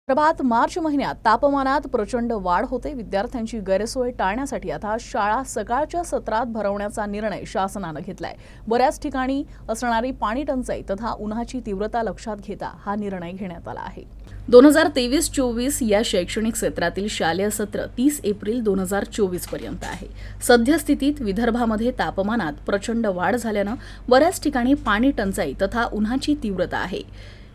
प्रभात मार्च महिन्यात तापमानात प्रचंड वाढ होते। विद्यार्थ्यांची गैरसोय टाळण्यासाठी आता शाळा सकाळच्या सत्रात भरवण्याचा निर्णय शासनाने घेतलाय। बऱ्याच ठिकाणी असणारी पाणी टंचाई तथा उन्हाची तीव्रता लक्षात घेता हा निर्णय घेण्यात आला आहे। 2023-24 या शैक्षणिक सत्रातील शालेय सत्र 30 एप्रिल 2024 पर्यंत आहे। सद्यस्थितीत विदर्भामध्ये तापमानात प्रचंड वाढ झाल्याने बऱ्याच ठिकाणी पाणी टंचाई तथा उन्हाची तीव्रता आहे।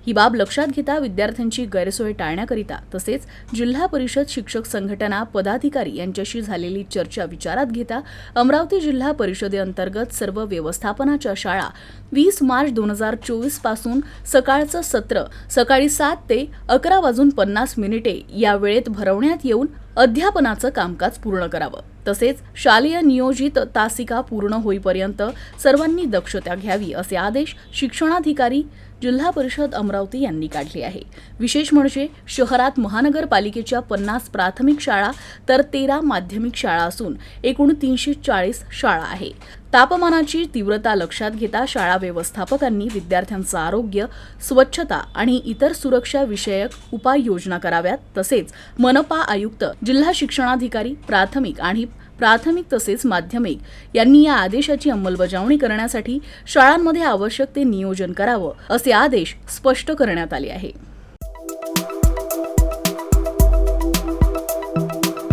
ही बाब लक्षात घेता विद्यार्थ्यांची गैरसोय टाळण्याकरिता तसेच जिल्हा परिषद शिक्षक संघटना पदाधिकारी यांच्याशी झालेली चर्चा विचारात घेता अमरावती जिल्हा परिषदेअंतर्गत सर्व व्यवस्थापनाच्या शाळा 20 मार्च 2024 पासून सकाळचं सत्र सकाळी 7 ते 11:50 या वेळेत भरवण्यात येऊन अध्यापनाचं कामकाज पूर्ण करावं। तसेच शालेय नियोजित तासिका पूर्ण होईपर्यंत सर्वांनी दक्षता घ्यावी असे आदेश शिक्षणाधिकारी जिल्हा परिषद अमरावती यांनी काढले आहे। विशेष म्हणजे शहरात महानगरपालिकेच्या 50 प्राथमिक शाळा तर 13 माध्यमिक शाळा असून एकूण 340 शाळा आहे। तापमानाची तीव्रता लक्षात घेता शाळा व्यवस्थापकांनी विद्यार्थ्यांचं आरोग्य, स्वच्छता आणि इतर सुरक्षा विषयक उपाययोजना कराव्यात। तसेच मनपा आयुक्त, जिल्हा शिक्षणाधिकारी, प्राथमिक तसेच माध्यमिक यांनी या आदेशाची अंमलबजावणी करण्यासाठी शाळांमध्ये आवश्यक ते नियोजन करावं असे आदेश स्पष्ट करण्यात आले आहे।